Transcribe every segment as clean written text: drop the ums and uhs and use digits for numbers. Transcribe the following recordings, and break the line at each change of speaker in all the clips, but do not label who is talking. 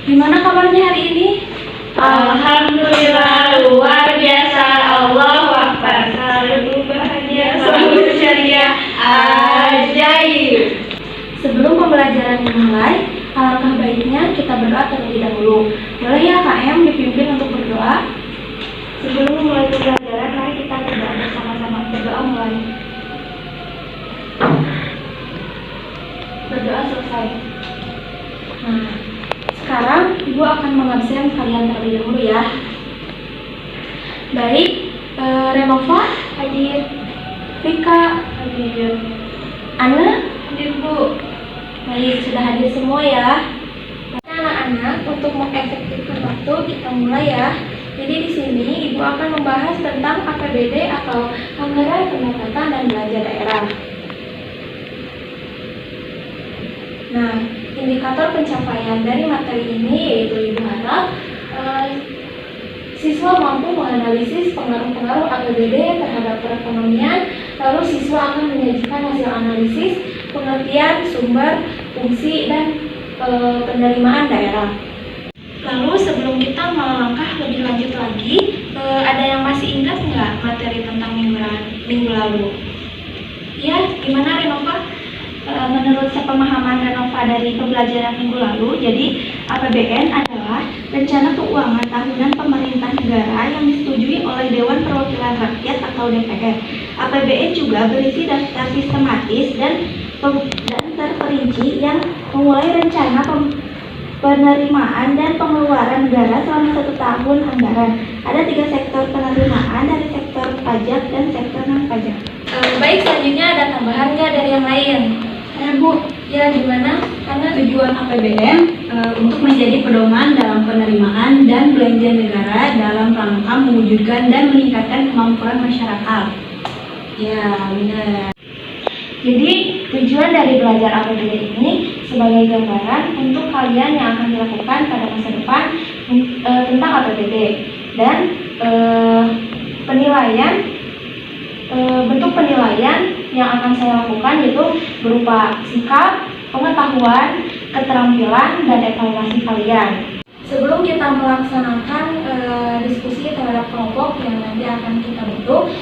Gimana kabarnya hari ini?
Alhamdulillah, luar biasa. Allahu Akbar. Selalu bahagia, selalu ceria, ajaib.
Sebelum pembelajaran dimulai, alangkah baiknya kita berdoa terlebih dahulu. Boleh ya KM dipimpin untuk berdoa?
Sebelum memulai pembelajaran, mari kita berdoa bersama-sama. Berdoa mulai.
Berdoa selesai. Nah, sekarang Ibu akan mengabsen kalian terlebih dahulu ya. Baik, Renova hadir, Rika hadir, Ana hadir Bu. Baik, sudah hadir semua ya. Anak-anak, untuk mengefektifkan waktu kita mulai ya. Jadi di sini Ibu akan membahas tentang APBD atau Anggaran Pendapatan dan Belanja Daerah. Nah, indikator pencapaian dari materi ini yaitu Ibu harap siswa mampu menganalisis pengaruh-pengaruh APBD terhadap perekonomian, lalu siswa akan menyajikan hasil analisis, pengertian, sumber, fungsi, dan penerimaan daerah. Lalu sebelum kita melangkah lebih lanjut lagi, ada yang masih ingat nggak materi tentang minggu lalu? Ya, gimana Renova? Menurut sepemahaman Renova dari pembelajaran minggu lalu, jadi APBN adalah rencana keuangan tahunan pemerintah negara yang disetujui oleh Dewan Perwakilan Rakyat atau DPR. APBN juga berisi daftar sistematis dan terperinci yang memulai rencana penerimaan dan pengeluaran negara selama 1 tahun anggaran. Ada 3 sektor penerimaan dari sektor pajak dan sektor non-pajak. Baik, selanjutnya ada tambahan nggak dari yang lain? Bu, ya gimana? Karena
tujuan APBN untuk menjadi pedoman dalam penerimaan dan belanja negara dalam rangka mewujudkan dan meningkatkan kemampuan masyarakat.
Ya, benar. Jadi tujuan dari belajar APBD ini sebagai gambaran untuk kalian yang akan dilakukan pada masa depan tentang APBD dan bentuk penilaian yang akan saya lakukan yaitu berupa sikap, pengetahuan, keterampilan, dan evaluasi kalian. Sebelum kita melaksanakan diskusi terhadap kelompok yang nanti akan kita bentuk,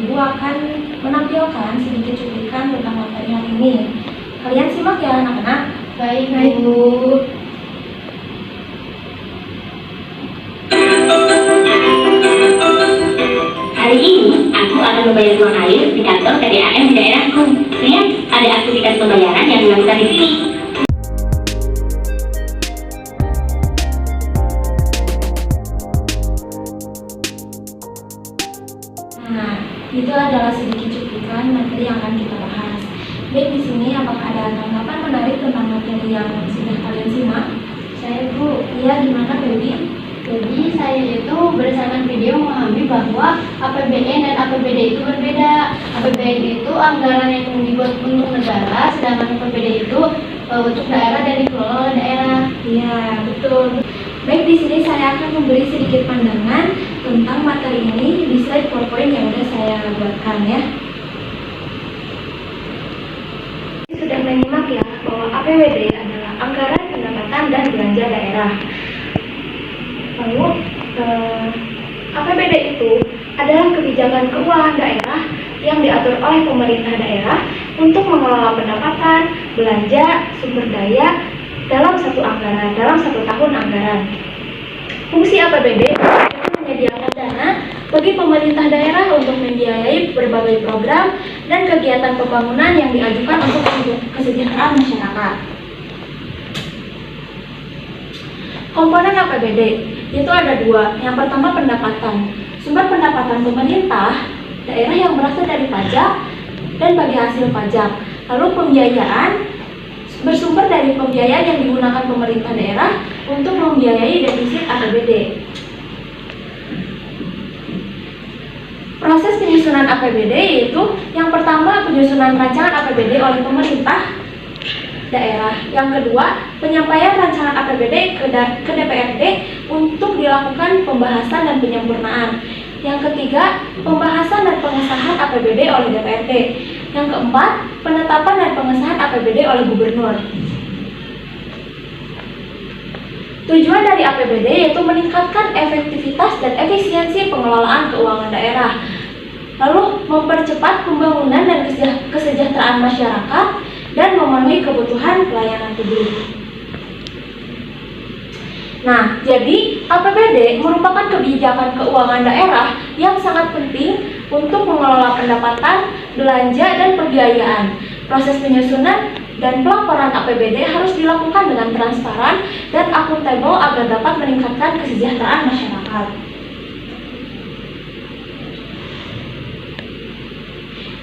Ibu akan menampilkan sedikit cuplikan tentang materi hari ini. Kalian simak ya anak-anak.
Baik,
Bu.
Hari ini, aku akan membayar uang air di kantor PDAM di daerahku. Lihat, ada aktivitas pembayaran yang dilakukan di sini.
Nah, itu adalah sedikit cuplikan materi yang akan kita bahas. Baik, di sini apakah ada tanggapan menarik tentang materi yang sudah kalian simak?
Saya Bu.
Iya, gimana Baby?
Jadi saya itu berdasarkan video memahami bahwa APBN dan APBD itu berbeda. APBN itu anggaran yang dibuat untuk negara, sedangkan APBD itu untuk daerah dan dikelola oleh daerah.
Iya, betul. Baik, di sini saya akan memberi sedikit pandangan tentang materi ini di slide PowerPoint yang sudah saya buatkan ya. Sudah menyimak ya bahwa APBD adalah anggaran pendapatan dan belanja daerah. Lalu APBD itu adalah kebijakan keuangan daerah yang diatur oleh pemerintah daerah untuk mengelola pendapatan, belanja, sumber daya dalam satu tahun anggaran. Fungsi APBD itu menyediakan dana bagi pemerintah daerah untuk membiayai berbagai program dan kegiatan pembangunan yang diajukan untuk kesejahteraan masyarakat. Komponen APBD itu ada 2. Yang pertama pendapatan. Sumber pendapatan pemerintah daerah yang berasal dari pajak dan bagi hasil pajak. Lalu pembiayaan bersumber dari pembiayaan yang digunakan pemerintah daerah untuk membiayai defisit APBD. Proses penyusunan APBD yaitu yang pertama penyusunan rancangan APBD oleh pemerintah daerah. Yang kedua, penyampaian rancangan APBD ke DPRD untuk dilakukan pembahasan dan penyempurnaan. Yang ketiga, pembahasan dan pengesahan APBD oleh DPRD. Yang keempat, penetapan dan pengesahan APBD oleh gubernur. Tujuan dari APBD yaitu meningkatkan efektivitas dan efisiensi pengelolaan keuangan daerah, lalu mempercepat pembangunan dan kesejahteraan masyarakat, dan memenuhi kebutuhan pelayanan publik. Nah, jadi APBD merupakan kebijakan keuangan daerah yang sangat penting untuk mengelola pendapatan, belanja, dan pembiayaan. Proses penyusunan dan pelaporan APBD harus dilakukan dengan transparan dan akuntabel agar dapat meningkatkan kesejahteraan masyarakat.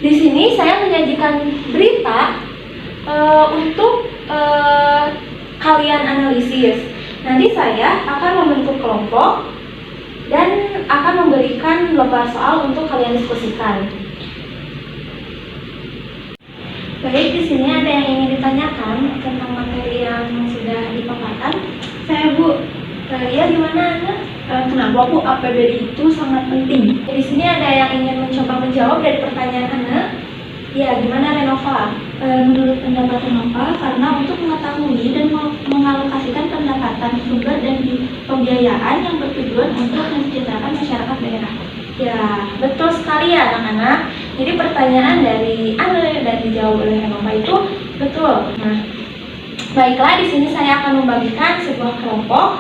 Di sini saya menyajikan berita untuk kalian analisis. Nanti saya akan membentuk kelompok dan akan memberikan beberapa soal untuk kalian diskusikan. Baik, di sini ada yang ingin ditanyakan tentang materi yang sudah dipaparkan.
Saya Bu,
Ya, gimana Ana?
kenapa Bu APBD itu sangat penting?
Di sini ada yang ingin mencoba menjawab dari pertanyaan Ana. Ya, gimana Renova?
Menurut pendapat Renova, karena untuk mengetahui dan mengalokasikan pendapatan, sumber, dan pembiayaan yang bertujuan untuk mensejahterakan masyarakat daerah.
Ya, betul sekali ya anak-anak. Jadi pertanyaan dari Ana dan dijawab oleh Renova itu betul. Nah, baiklah, di sini saya akan membagikan sebuah kelompok.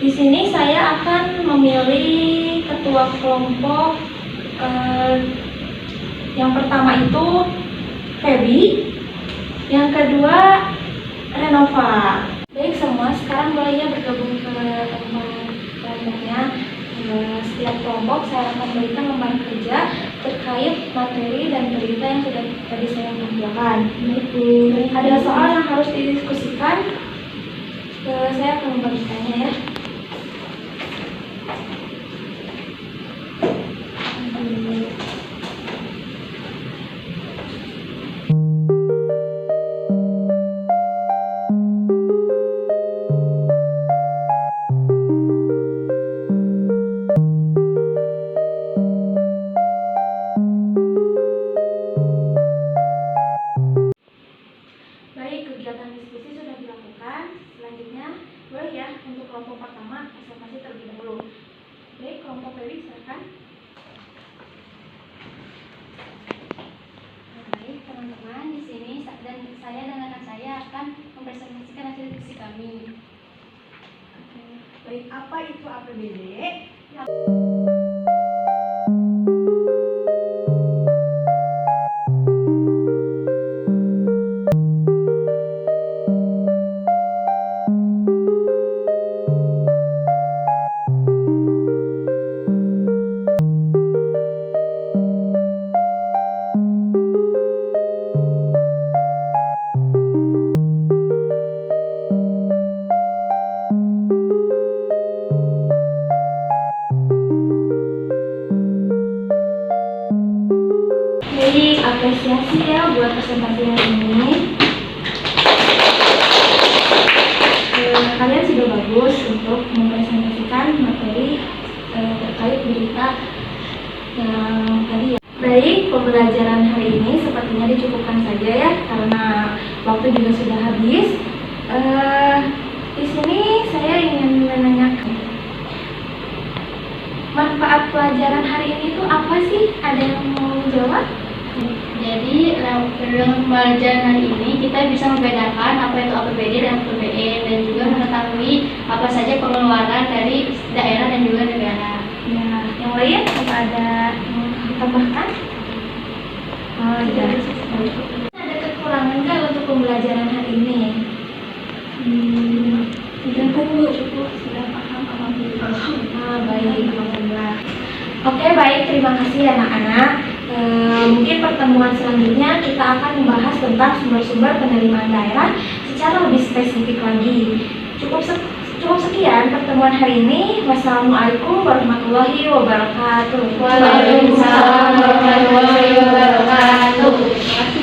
Di sini saya akan memilih ketua kelompok. Yang pertama itu Feby, yang kedua Renova. Baik semua, sekarang boleh ya bergabung ke tempat kelompoknya. Setiap kelompok saya akan berikan lembar kerja terkait materi dan berita yang sudah tadi saya tampilkan. Ada soal yang harus didiskusikan, saya akan membagikannya ya. Baik, kegiatan diskusi sudah dilakukan. Selanjutnya, boleh ya untuk kelompok pertama presentasi terlebih dahulu. Baik, kelompok Feby silakan.
Baik teman-teman, di sini dan saya dan rekan saya akan mempresentasikan hasil diskusi kami.
Baik, apa itu APBD?
Baik, apresiasi ya buat presentasi hari ini. Kalian sudah bagus untuk mempresentasikan materi terkait berita yang tadi ya. Baik, pembelajaran hari ini sepertinya dicukupkan saja ya, karena waktu juga sudah habis. Di sini saya ingin menanyakan manfaat pelajaran hari ini itu apa sih? Ada yang mau jawab?
Jadi dengan pembelajaran hari ini kita bisa membedakan apa itu APBD dan APBN dan juga mengetahui apa saja pengeluaran dari daerah dan juga negara.
Ya, yang lain apa ada yang mau ditambahkan? Oh iya. Ada kekurangan nggak untuk pembelajaran hari ini?
Sudah cukup, sudah paham alhamdulillah.
Baik, alhamdulillah. Oke, baik, terima kasih anak-anak. Mungkin pertemuan selanjutnya kita akan membahas tentang sumber-sumber penerimaan daerah secara lebih spesifik lagi. Cukup sekian pertemuan hari ini. Wassalamualaikum warahmatullahi wabarakatuh.
Waalaikumsalam warahmatullahi wabarakatuh.